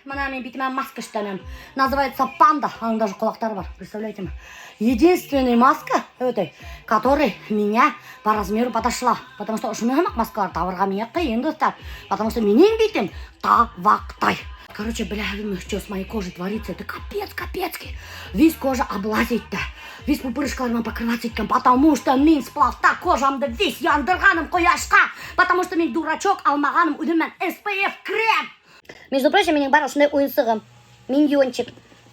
Мана мен битимен маска штанем. Называется панда. А он даже кулактары бар. Представляете? Единственная маска, который меня по размеру подошла. Потому что шумелмак маскалар тавырға меня қиын, достар. Потому что менің битим тавақтай. Короче, блядь, что с моей кожей творится? Это капецкий. Весь кожа облазит, да. Весь пупырышкалармен покрываться еткем, потому что мен сплавта кожамды весь яндырғаным қояшқа. Потому что мен дурачок алмағаным үдімен SPF крем. Между прочим, менің бар ұшындай ойынсығым. Миньончик.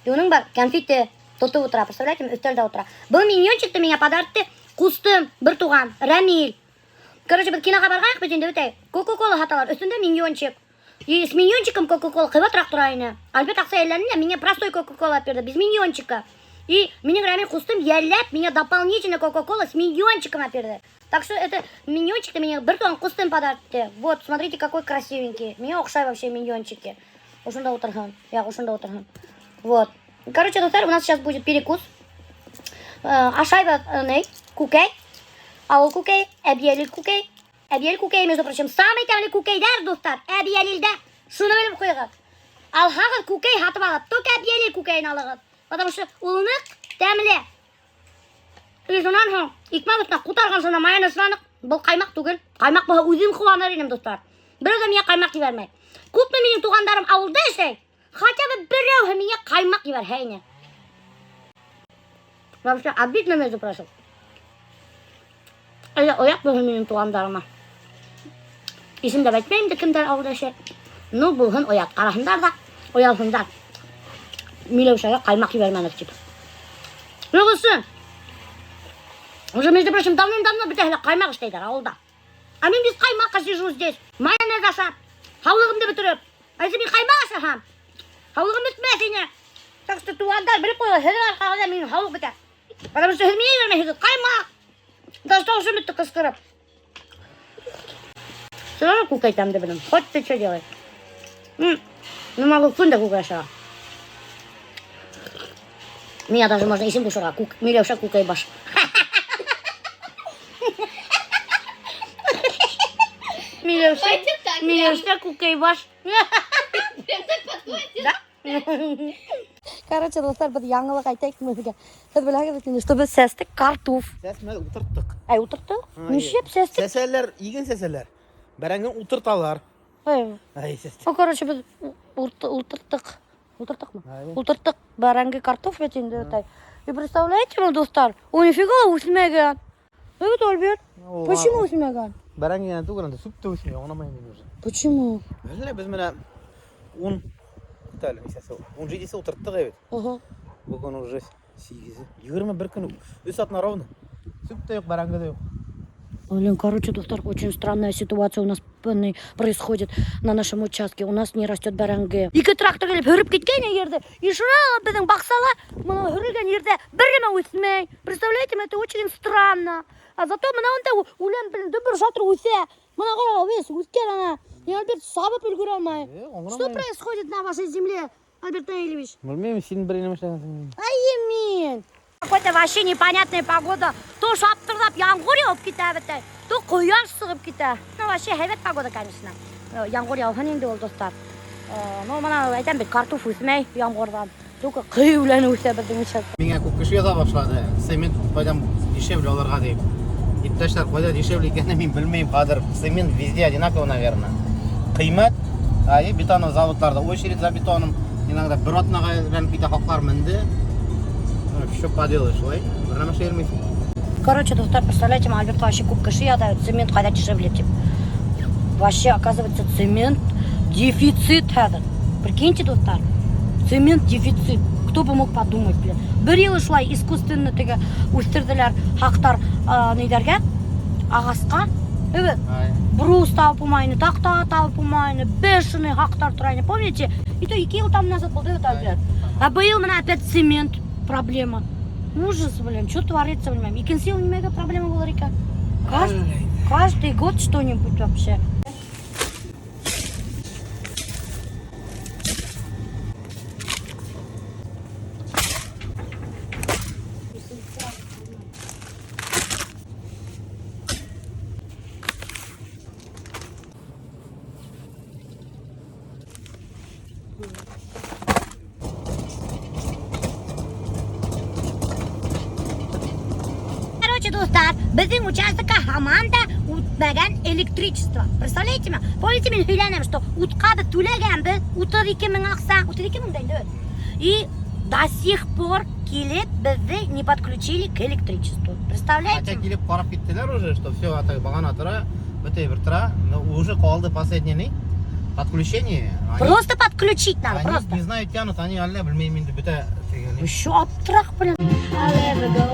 И оның бар конфеты тұтып отыра. Представляете, үстелде отыра. Бұл миньончикті меня подарытты құстым бір туған, Рамиль. Короче, біз киноға барғайық бөтенде өтей. Кока-кола хаталар, үстінде миньончик. И с миньончиком кока-кола қибатырақ тұрайыны. Альбет ақса еллеріне меня простой кока-кола әперді, без миньончика. И менің Рамиль құстым елләп, меня дополнительно кока-кола с миньончиком әперді. Так что это миньончик-то меня бір туған құстым подарытты. Вот, смотрите, какой красивенький. Меня оқшай вообще миньончики. Ушында отырған. Я ушында отырған. Вот. Короче, достар, у нас сейчас будет перекус. Ашайба кукей. А ол кукей, әбиелил кукей. Әбиелил кукей, между прочим, самый тәмлі кукейдер, достар. Әбиелилді. Шуны біліп қойғыз. Ал хағыз кукей хатып алып, ток әбиелил кукейін алығыз. Потому что улынық тәмлі. Үзінен хоң, икмәк үстіне құтарған сына майонезланық. Бұл қаймақ түгіл. Қаймақ бұға өзім қуанар енем, достар. Бір өзі мен қаймақ жібермей. Күпті менің туғандарым ауылда ешей. Хотя бы біреу меня қаймақ жібер, хейне. Вообще, обидно, между прочим. Ояқ бұғы менің туғандарыма. Исім де бәйтмеймді кімдер ауылда ешей. Ну, бұғын ояқ. Қарасындар да, оялсындар. Милеушаға қаймақ жібермәнік деп. Жоғысын. Уже, между прочим, давным-давно бітәхілі қаймақ іштейдер ауылда. А мен без қаймаққа сижу здесь. Майонез ашап, хаулығымды бітіріп. А если мен қаймақ ашахам, хаулығым бітмәсіне. Так что туғандар біліп қойға, хеді арқағыда менің хаулық бітә. Потому что хедмейе бермейді, қаймақ. Даже то, что бітті қысқырып. Все равно кукай там да білім. Хоть ты что делай. Ну, могу күнді кукай ашаға. Меня даже можно исім душыға. Милеуша кукай баш. Милеуша кукай баш. Прям так подходит? Да? Короче, достар, біз яңылық айтайық мүзіге. Сіз біләңіз, что біз сәстік картуф. Сәс мә утырттық. Әй, утырттық? Нешеп сәстік? Сәсәлер, иген сәсәлер. Бәрәңген утырталар. Әй, Сәстік. короче, біз утырттық. Утырттық мы? Ай. Утырттық бәрәңгі картоф етінде өтай. И представляете, ну, достар, у нифига үсмеген. Evet, Альберт, почему үсмеген? Бәрәңген тугранда сүпті өсмей, оңамайын уже. Почему? Мәселе біз міне 10 күтәлі, месяцы. 17-сі утырттық әбет. Бүгін уже 8-сі. 21 күні. Үс атына ровно. Сүп те жоқ, бәрәңгі де жоқ. Блин, короче, достар, очень странная ситуация у нас происходит на нашем участке. У нас не растет бәрәңгі. Екі трактор келіп хүріп кеткен егерді. И шырағы біздің бақсала, мұны хүрілген ерде біріме өсмей. Представляете, это очень странно. А зато мынауында улен білін дүбір жатыр өсе. Мына қараға өс, өскен ана. И Альберт сабып үлгіре алмай. Что происходит на вашей земле, Альберт Наилевич? Білмеймін, сенің біріне мәшілеген. Аймен. Какой-то вообще непонятная погода. То шаптырдап яңғыр яуып кетті, то қоян шығып кетті. Ну, вообще, хэвет погода, конечно. Яңғыр яуған енді ол, достар. Ну, мына айтам бет, картоф өсмей яңғырдан. Только қиюләні өсе біздің үшін. Менге көп кіші яза башлады. Цемент қойдам дешевле оларға дейіп. Ипташтар қойда дешевле екені мен білмеймін қазір. Цемент везде одинаково, наверное. Қимат, бетонный заводтарда очередь за бетоном. Иногда бір атынаға рәніп кете қақлар мінді. Что поделаешь, ой? Бірнама шермейсің. Короче, достар, представляете, Альберт вообще куб каши ядает, цемент қайда дешевле, типа. Вообще, оказывается, цемент дефицит этот. Прикиньте, достар, цемент дефицит. Кто бы мог подумать, блин. Бір ел шулай искусственно теге өстерділер хақтар нейдерге, ағасқа. Evet, брус тауып умайны, тақта тауып умайны, бешеный хақтар тұрайны, помните? И то 2 ел там назад болды, Альберт. А был мына опять цемент. Проблема. Ужас, блин, что творится, блин. И консил немного проблема была, Рика. Каждый год что-нибудь вообще. достар, біздің участокқа хаманда утмаған электричество. Представляете ме? Помните, мен сөйләнем, что утқа біз төлегенбіз, 32 000 ақса, 32 000 дейді. И до сих пор келіп бізді не подключили к электричеству. Представляете? Хотя келіп қарап кеттілер уже, что все, бағана тұра, бөтей бір тұра, но уже қалды последний подключение. Просто подключить надо, Они просто. не знают, тянут, они алле білмеймін де бүті. Еще обтрах, блин. I'll ever go.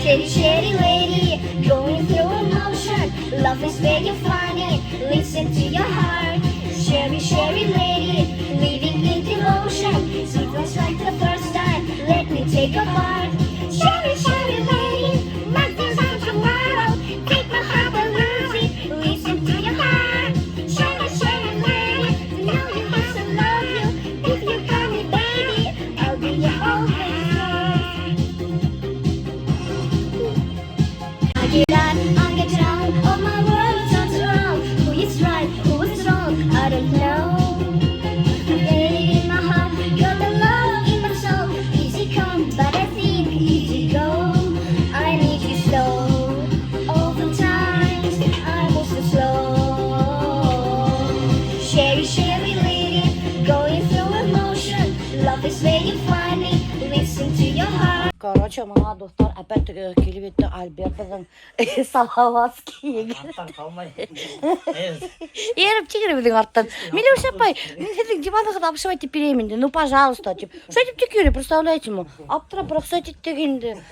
Shady, shady lady, going through emotion. Love is where you find it. Listen to your heart. Sherry, sherry lady, living in devotion. Sweet was like the first time. Let me take a part. Sherry, sherry lady, nothing's on tomorrow. Take my heart and lose it. Listen to your heart. Sherry, sherry lady, know you must love you. If you got me, baby, I'll be your open soul. I get out, I get down, all my world turns around. Who is right, who is wrong, I don't know. I get it in my heart, got the love in my soul. Easy come, but I think easy go. I need you slow, all the times I was so slow. Sherry, sherry lady, going through emotion. Love is where you find me, listen to your heart. Короче, мына достар, опять келіп етті Альберт біздің Салаватский. Аттан қалмай. Еріп тегірі біздің арттан. Милюша апай, мен сіздің диванға обшивать деп беремін де, ну пожалуйста, деп. Что деп текері, представляете ма? Аптырап рұқсат еттегенді.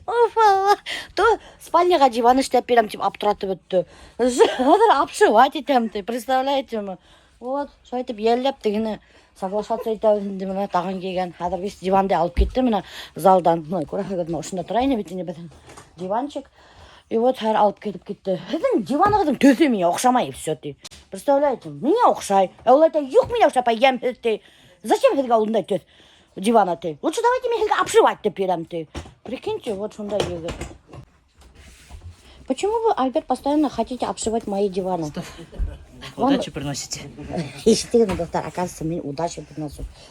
Офа, то спальняға диван іштеп берем, деп аптыратып өтті. Қазір обшивать етем, представляете ма? Вот, шайтып елеп дегені соглашаться етәуінде мына таған келген. Қазір бес диванды алып кетті мына залдан. Мына көрәхегеді ма ұшында тұрайын бетіне бетін диванчик. И вот әр алып кетті. Біздің диванығыздың төсі мене оқшамай все ты. Представляете, мене оқшай. Олайта юқ мене оқшапай ем ты. Зачем сізге ондай төс дивана ты? Лучше давайте мен сізге обшивать деп берем ты. Прикиньте, вот сондай егі. Почему вы, Альберт, постоянно хотите обшивать мои диваны? Удачу приносите. Естігін, достар, оказывается, мен удачу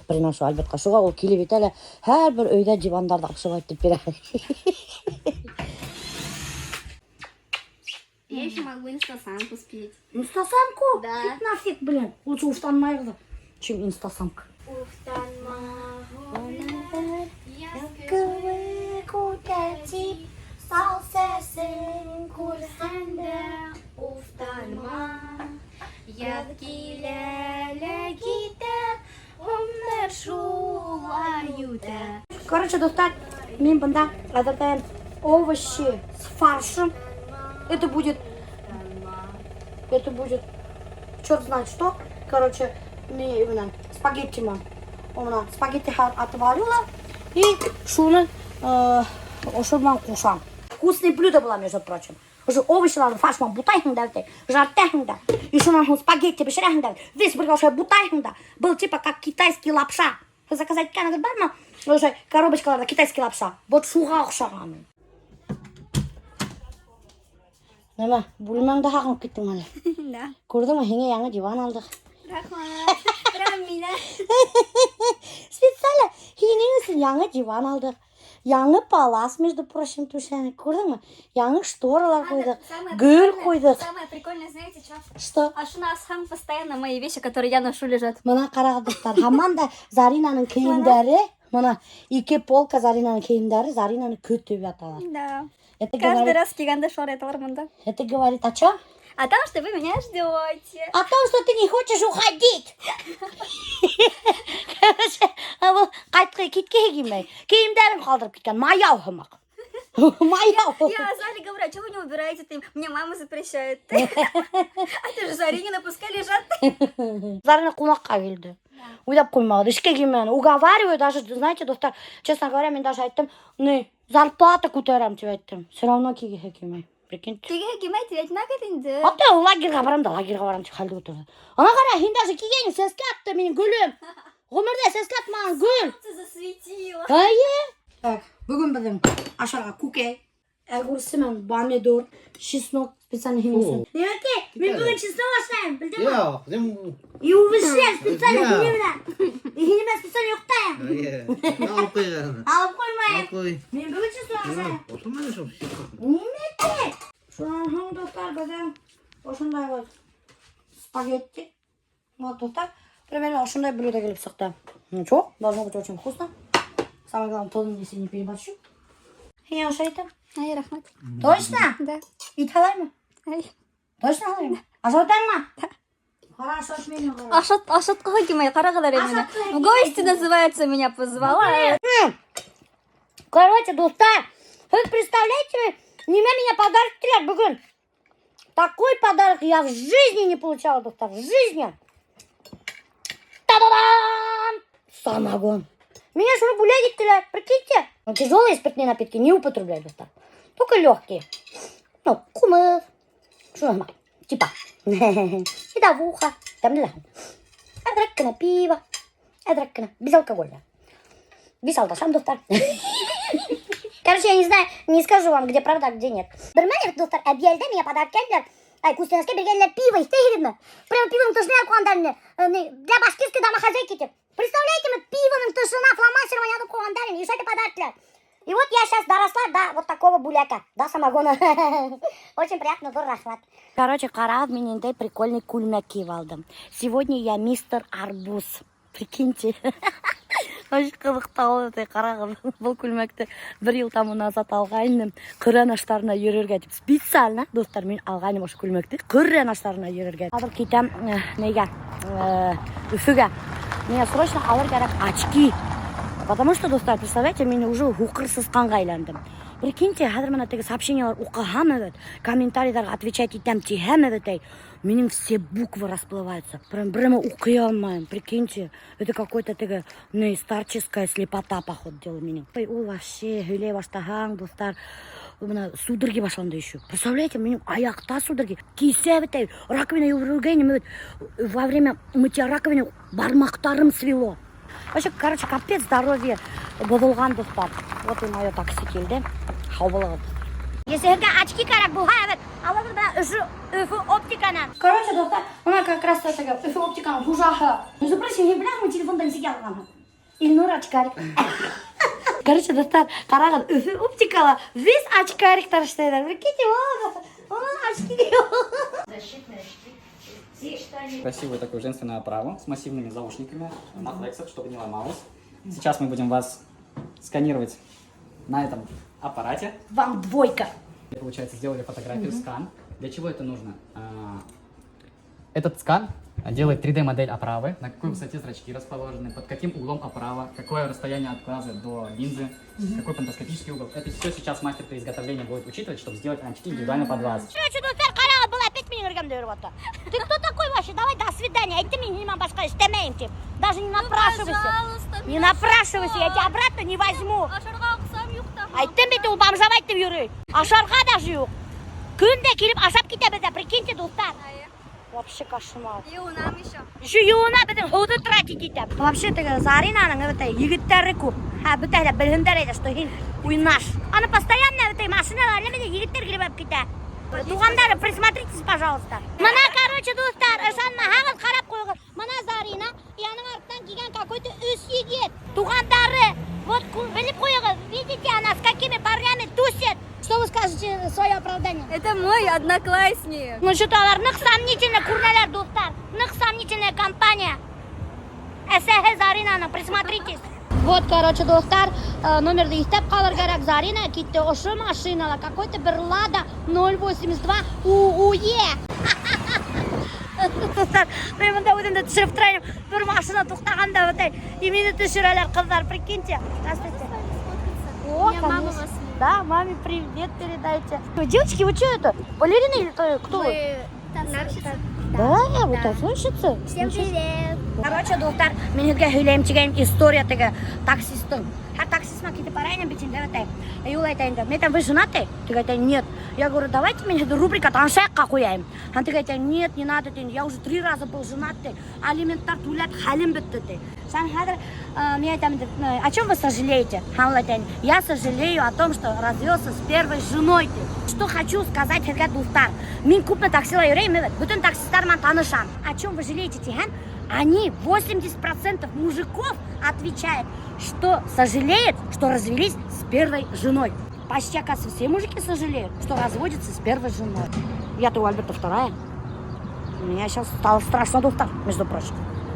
приношу Альбертқа. Шуға ол келіп етелі, әр бір өйді дивандарды обшивать деп бере. Я еще могу инстасамку спеть. Инстасамку? Да. Кет нафиг, блин. Лучше уфтанмайғы, чем инстасамка. Яқывы көтәтіп, сал сәсін көрсәнді, уфтанма. Яз киләлә китә, ғұмыр шулай үтә. Короче, достар, мен бұнда әзірден овощи с фаршем. Это будет, черт знает что. Короче, мен спагетти ма. Спагетти отвалила. И шуны ошырман кушам. Вкусное блюдо было, между прочим. Уже овощиларды фаршман бутайхың да, жартайхың да. И шунан спагетти пішірәхің да. Весь бірге ошай бутайхың да. Был типа как китайский лапша. Заказать кәнігір бар ма? Ошай коробочкаларда китайский лапша. Вот шуға ұқшағаны. Нема, бульмаңда хақынып кеттің әлі. Да. Көрдің ма, хеңе яңы диван алдық. Рахмат. Рамина. Специально хенің үшін яңы диван алдық. Яңы палас, между прочим, тушәні. Көрдің ма? Яңы шторалар қойдық, гүл қойдық. Самое прикольное, знаете, что? Что? Ашуна Асхам постоянно мои вещи, которые я ношу, лежат. Мына қарағыдықтар. Хаманда Заринаның киімдері, мына ике полка Заринаның киімдері, Заринаны көтіп аталар. Да. Это Каждый говорит, раз киганда шорает Ларманда. это говорит о чем? О том, что вы меня ждете. О том, что ты не хочешь уходить. Короче, вот қайтқы кетке кимей. Киімдерін қалдырып кеткен. Маяу хымақ. Маяу. Я Зале говорю, а что вы не убираете? Мне мама запрещает. А ты же Заринина, пускай лежат. Зарина қонаққа келді. Ойлап қоймады. Ішке кимені. Уговариваю даже, знаете, достар, честно говоря, мен даже айттым, не, зарплата көтерем деп айттым. Все равно киге кимей. Прикиньте. Киге кимей, тебе нақ етіңді. Атта лагерға барам да, лагерға барам деп халді отырды. Ана қара, хен даже кигені сәске атты менің гүлім. Ғұмырда сәске атты маған гүл. Ты засветила. Айе. Так, бүгін біздің ашарға куке, әгурсы мен помидор, чеснок специально хемесін. Неменке? Мен бүгін чисто баштаймын, білдің ба? Жоқ, сен И увещаю специально Я. немен. И немен специально ұйықтаймын. алып қойған. Алып қоймайын. Алып қой. Мен бүгін чисто баштаймын. Отырмайды шоқ. Немене? Шоң достар, біздің осындай вот спагетти. Вот достар, примерно осындай блюдо келіп шықты. Ничего, должно быть очень вкусно. Самое главное, тонын если не переборщу. И ошо айтам. Ай, рахмат. Точно? Да. Ит алайын. Ай. Точно алайын? Ашотаңма? Хорошо, меню қара. Ашотқыға келмей қарағылар емені. Ашотқыға Гости называется, меня позвала. Короче, достар, вы представляете, меня подарок бүгін. Такой подарок я в жизни не получала, достар, в жизни. Та-да-дам! Самогон. Меня же гулять еттілер, прикиньте. Но тяжелые спиртные напитки не употребляют, достар. Только легкие. Ну, кумыс. Что нормально? Типа. Медовуха. Там не знаю. Эдраккана пиво. Эдраккана. Безалкогольное. Без алкоша, достар. Короче, я не знаю, не скажу вам, где правда, а где нет. Бірмәне, достар, әбиелде меня подарок келділер. Ай, Кустенске бергенлер пиво, истегірімні. Прямо пивоның тышына қуандарымны. Для башкирской домохозяйки деп. Представляете, мы пивоның тышына фломастером яды қуандарым. И что это подарок? И вот я сейчас доросла до вот такого буляка, до самогона. Очень приятно, зор рахмат. Короче, қарағып менендей прикольный кульмяк киіп алдым. Сегодня я мистер Арбуз. Прикиньте. Очень қызықтау өте қарағым. Бұл күлмәкті бір ел таму назад алғайным. Күрән аштарына ерерге деп. Специально, достар, мен алғайным ош күлмәкті. Күрән аштарына ерерге. Адыр кетем неге? Үфіге. Мне срочно алыр керек очки. Потому что, достар, представляете, мен уже хукырсыз қанға айландым. Прикиньте, қазір мына теге сообщениялар оқығам өт, комментарийларға отвечать етем тихем өт, менің все буквы расплываются. Прямо оқи алмайым, прикиньте. Это какой-то теге старческая слепота, поход дело менің. Ол вообще, хүлей баштаған, достар, мына судороги башланды еще. Представляете, менің аяқта судороги. Кисе өт, раковина еврогенем өт, во время мытья раковины бармақтарым свело. Вообще, короче, капец здоровье бұзылған, достар. Вот и мое такси келді. Хау болады. Если это очки керек бұл, evet. Алады да үфі оптиканы. Короче, достар, мына как раз үфі оптиканы хужағы. Между прочим, не білем, мы телефонда не сеге алған. Ильнур очкарик. Короче, достар, қарағын, үфі оптикалы весь очкариктар іштейдер. Прикиньте, оның очки. Защитные очки. Красивую такую женственную оправу с массивными заушниками на флексах, чтобы не ломалось. Сейчас мы будем вас сканировать на этом аппарате. Вам двойка. Получается, сделали фотографию, скан. Для чего это нужно? Этот скан делает 3D-модель оправы, на какой высоте зрачки расположены, под каким углом оправа, какое расстояние от глаза до линзы, какой пантоскопический угол. Это все сейчас мастер при изготовлении будет учитывать, чтобы сделать очки индивидуально под вас. Что, достар, қарағы был опять меня өргем дөріп отты. Ты кто такой вообще? Давай до свидания. Айтты мен неман басқа істемейм деп. Даже не напрашивайся. Не напрашивайся, я тебя обратно не возьму. Ашарға ұқсам юқта. Айттым беті, ол бомжабайт деп жүрей. Ашарға да жоқ. Күнде келіп ашап кете бізде, прикиньте, достар. Вообще кошмар. Юнам еще. Еще юна біздің ходы тратить етіп. Вообще, Заринаның егіттері көп. Бүтәлі білгіндер еді, что уйнаш. Аны постоянно машиналар немеде егіттер келіп әп кете. Туғандары, присмотритесь, пожалуйста. Мына, короче, достар, ышанма, хағыз қарап қойғыз. Мына Зарина, яның артынан келген какой-то үс егет. Туғандары, вот біліп қойғыз. Видите, она с какими парнями тусит. Что вы скажете свое оправдание? Это мой одноклассник. Ну что-то нық сомнительно курналар, достар. Нық сомнительная компания. СХ Заринаны, присмотритесь. Вот, короче, достар, номерді естеп қалыр керек. Зарина кетті ұшы машинала. Какой-то бір Лада 082 УУЕ. Достар, мен мұнда өзімді түсіріп тұрайым. Бір машина тоқтағанда өтай. Имені түсірелер қыздар, прикиньте. Здравствуйте. О, конечно. Да, маме привет передайте. Девочки, вы что это? Балерины или кто? Да, вы танцовщицы. Всем привет. Короче, достар, мен сізге сөйлеймін деген история теге таксистің. таксистма какие-то парень битин, да, и Юла это инда. Мне там вы женаты? Ты говоришь, нет. Я говорю, давайте мне эту рубрика там шаг какуяем. А ты говоришь, нет, не надо, я уже 3 раза был женат, алиментар тулят халим битты. Сам хадр, мне там, о чем вы сожалеете? Я сожалею о том, что развелся с первой женой. Что хочу сказать, Хергат Дустар. Мин купна таксила юрей, bütün таксистар ман танышам. О чем вы жалеете, Тихан? Они, 80% мужиков, отвечают, что сожалеют, что развелись с первой женой. Почти, оказывается, все мужики сожалеют, что разводятся с первой женой. Я-то у Альберта вторая. У меня сейчас стало страшно Дустар, между прочим.